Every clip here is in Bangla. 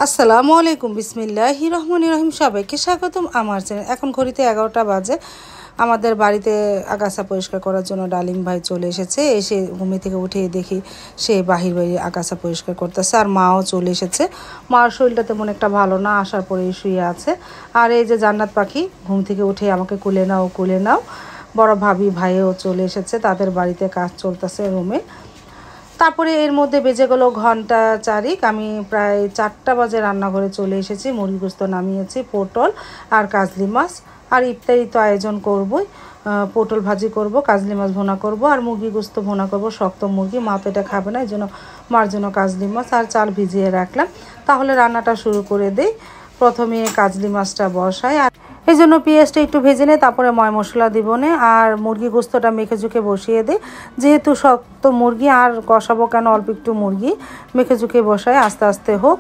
আসসালামু আলাইকুম বিসমিল্লাহির রহমানির রহিম। সবাইকে স্বাগতম আমার চ্যানেল। এখন ঘড়িতে 11টা বাজে। আমাদের বাড়িতে আগাছা পরিষ্কার করার জন্য ডালিম ভাই চলে এসেছে। এসে ঘুম থেকে উঠে দেখি সে বাহির আগাছা পরিষ্কার করতেছে, আর মাও চলে এসেছে। মার শরীরটা তেমন একটা ভালো না, আসার পরেই শুয়ে আছে। আর এই যে জান্নাত পাখি ঘুম থেকে উঠে আমাকে কুলে নাও। বড় ভাবি ভাইও চলে এসেছে, তাদের বাড়িতে কাজ চলতেছে রুমে। তারপরে এর মধ্যে বেজে গেল ঘন্টা চারিক। আমি প্রায় 4টা বাজে রান্নাঘরে চলে এসেছি। মুরগি গোস্ত নামিয়েছি, পটল আর কাজলি মাছ, আর ইফতারি তো আয়োজন করবই। পটল ভাজি করব, কাজলি মাছ ভোনা করব, আর মুরগি গোস্ত ভোনা করব। শক্ত মুরগি, মা তো এটা খাবে না, এই জন্য মার জন্য কাজলি মাছ আর চাল ভিজিয়ে রাখলাম। তাহলে রান্নাটা শুরু করে দেই। প্রথমে কাজলি মাছটা বসাই, আর এই জন্য পেঁয়াজটা একটু ভেজে নেই, তারপরে ময় মশলা দিব না, আর মুরগি গোস্তটা মেখে ঝুঁকে বসিয়ে দিই। যেহেতু শক্ত মুরগি আর কষাবো কেন, অল্প একটু মুরগি মেখে ঝুঁকে বসাই, আস্তে আস্তে হোক।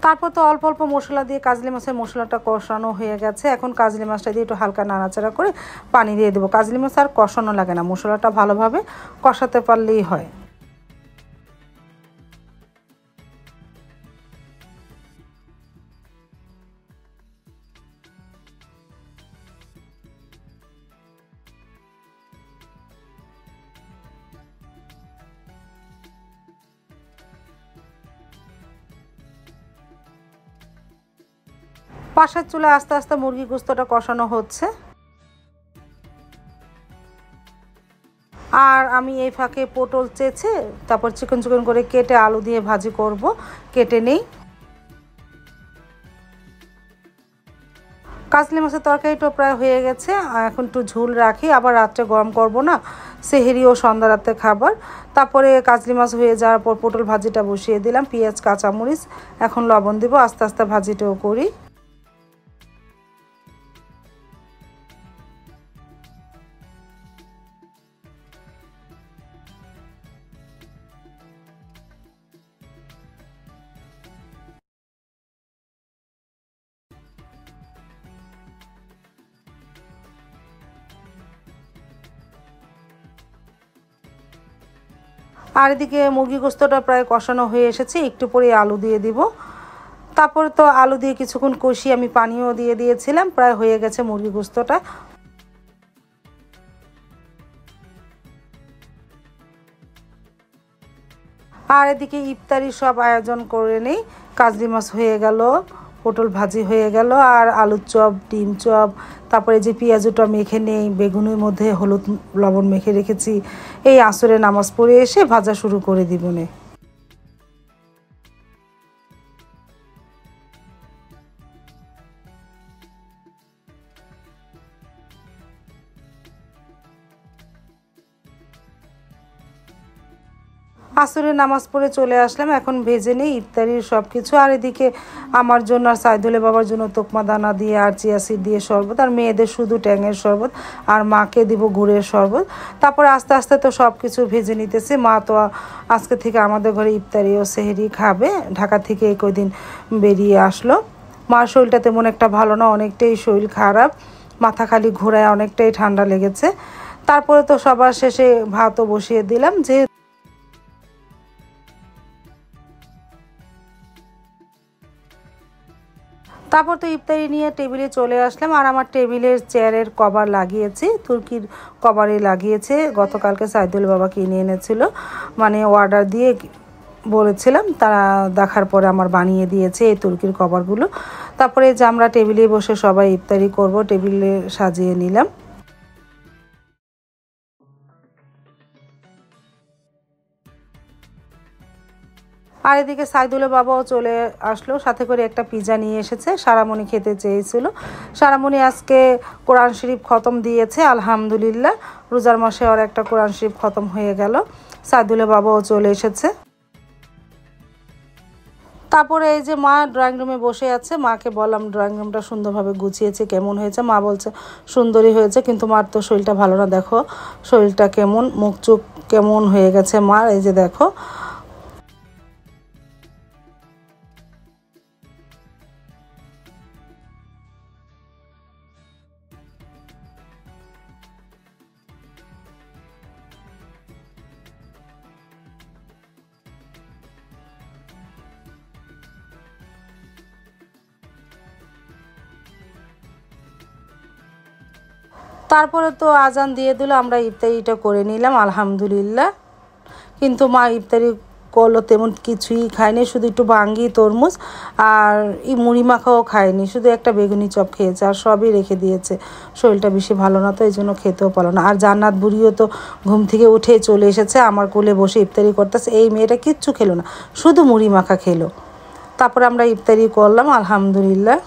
তারপর তো অল্প অল্প মশলা দিয়ে কাজলি মাছের মশলাটা কষানো হয়ে গেছে। এখন কাজলি মাছটা দিয়ে একটু হালকা নাড়াচাড়া করে পানি দিয়ে দেবো। কাজলি মাছ আর কষানো লাগে না, মশলাটা ভালোভাবে কষাতে পারলেই হয়। পাশের চুলায় আস্তে আস্তে মুরগি গোস্তটা কষানো হচ্ছে, আর আমি এই ফাঁকে পটল চেঁচে তারপর চিকন চিকন করে কেটে আলু দিয়ে ভাজি করব, কেটে নেই। কাজলি মাছের তরকারিটা প্রায় হয়ে গেছে, এখন একটু ঝোল রাখি, আবার রাত্রে গরম করব না, সেহেরি ও সন্ধ্যা রাতে খাবার। তারপরে কাজলি মাছ হয়ে যাওয়ার পর পটল ভাজিটা বসিয়ে দিলাম, পেঁয়াজ কাঁচামরিচ, এখন লবণ দিব, আস্তে আস্তে ভাজিটাও করি। আর এদিকে মুরগি গোস্তটা প্রায় কষানো হয়ে এসেছে, একটু পরে আলু দিয়ে দিব। তারপরে তো আলু দিয়ে কিছুক্ষণ কষিয়ে আমি পানিও দিয়ে দিয়েছিলাম, প্রায় হয়ে গেছে মুরগি গোস্তটা। আর এদিকে ইফতারি সব আয়োজন করে নেই। কাজলি মাছ হয়ে গেল, পটল ভাজি হয়ে গেল, আর আলুর চপ, ডিম চপ, তারপরে যে পেঁয়াজটা মেখে নেই, বেগুনের মধ্যে হলুদ লবণ মেখে রেখেছি। এই আসরে নামাজ পড়ে এসে ভাজা শুরু করে দিবনে। আসরের নামাজ পড়ে চলে আসলাম, এখন ভেজে নেই ইফতারির সব কিছু। আর এদিকে আমার জন্য আর সাইদুলে বাবার জন্য তোকমা দানা দিয়ে আর চিয়া সিড দিয়ে শরবত, আর মেয়েদের শুধু ট্যাঙের শরবত, আর মাকে দিব গুড়ের শরবত। তারপরে আস্তে আস্তে তো সব কিছু ভেজে নিতেছে। মা তো আজকে থেকে আমাদের ঘরে ইফতারি ও সেহরি খাবে, ঢাকা থেকে এই কদিন বেরিয়ে আসলো। মার শরীরটা তেমন একটা ভালো না, অনেকটাই শরীর খারাপ, মাথা খালি ঘোরায়, অনেকটাই ঠান্ডা লেগেছে। তারপরে তো সবার শেষে ভাতও বসিয়ে দিলাম। যে তারপর তো ইফতারি নিয়ে টেবিলে চলে আসলাম, আর আমার টেবিলের চেয়ারের কভার লাগিয়েছি, তুর্কির কভারে লাগিয়েছে। গতকালকে সাইদুল বাবা কিনে এনেছিল, মানে অর্ডার দিয়ে বলেছিলাম, তারা দেখার পরে আমার বানিয়ে দিয়েছে এই তুর্কির কভারগুলো। তারপরে যে আমরা টেবিলে বসে সবাই ইফতারি করব, টেবিলে সাজিয়ে নিলাম। আর এদিকে সাইদুলের বাবাও চলে আসলো, সাথে করে একটা পিৎজা নিয়ে এসেছে। সারামণি খেতে চেয়েছিল। সারামণি আজকে কোরআন শরীফ খতম দিয়েছে, আলহামদুলিল্লাহ। রোজার মাসে আর একটা কোরআন শরীফ খতম হয়ে গেল। সাইদুলের বাবাও চলে এসেছে। তারপরে এই যে মা ড্রয়িং রুমে বসে আছে। মাকে বললাম ড্রয়িং রুমটা সুন্দরভাবে গুছিয়েছে, কেমন হয়েছে। মা বলছে সুন্দরই হয়েছে, কিন্তু মার তো শরীরটা ভালো না, দেখো শরীরটা কেমন, মুখ চোখ কেমন হয়ে গেছে মার, এই যে দেখো। তারপরে তো আজান দিয়ে দিল, আমরা ইফতারিটা করে নিলাম আলহামদুলিল্লাহ। কিন্তু মা ইফতারি করলো তেমন কিছুই খায়নি, শুধু একটু বাঙ্গি তরমুজ আর মুড়ি মাখাও খায়নি, শুধু একটা বেগুনি চপ খেয়েছে, আর সবই রেখে দিয়েছে। শরীরটা বেশি ভালো না তো, এই জন্য খেতেও পারলো না। আর জান্নাত বুড়িও তো ঘুম থেকে উঠে চলে এসেছে, আমার কোলে বসে ইফতারি করতেছে। এই মেয়েটা কিচ্ছু খেলো না, শুধু মুড়ি মাখা খেলো। তারপরে আমরা ইফতারি করলাম আলহামদুলিল্লাহ।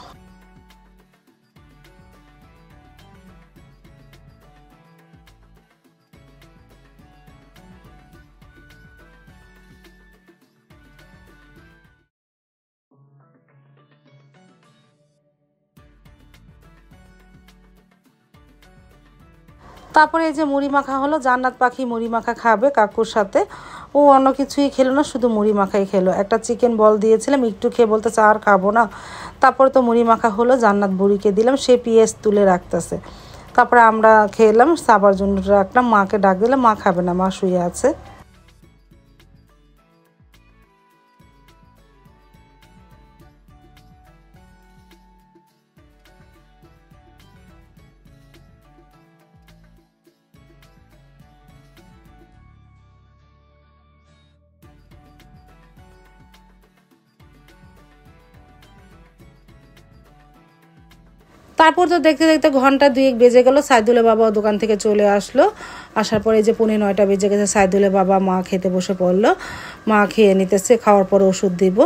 তারপরে এই যে মুড়ি মাখা হলো, জান্নাত পাখি মুড়ি মাখা খাবে কাকুর সাথে। ও অন্য কিছুই খেলো না, শুধু মুড়ি মাখাই খেলো। একটা চিকেন বল দিয়েছিলাম, একটু খেয়ে বলতেছে আর খাবো না। তারপরে তো মুড়ি মাখা হলো, জান্নাত বুড়িকে দিলাম, সে পিএস তুলে রাখতেছে। তারপরে আমরা খেলাম, সাবার জন্য রাখলাম, মাকে ডাক দিলাম, মা খাবে না, মা শুয়ে আছে। তারপর তো দেখতে দেখতে ঘন্টা দুয়েক বেজে গেল। সাইদুলের বাবা দোকান থেকে চলে আসলো। আসার পরে যে 9:45 বেজে গেছে, সাইদুলের বাবা মা খেতে বসে পড়লো। মা খেয়ে নিতেছে, খাওয়ার পরে ওষুধ দিব।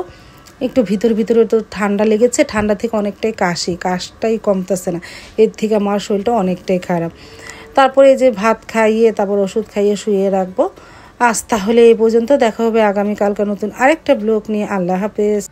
একটু ভিতরে তো ঠান্ডা লেগেছে, ঠান্ডা থেকে অনেকটাই কাশটাই কমতেছে না, এর থেকে মার শরীরটা অনেকটাই খারাপ। তারপরে এই যে ভাত খাইয়ে তারপর ওষুধ খাইয়ে শুয়ে রাখবো। আজ তাহলে এই পর্যন্ত, দেখা হবে আগামীকালকে নতুন আরেকটা ব্লগ নিয়ে। আল্লাহ হাফেজ।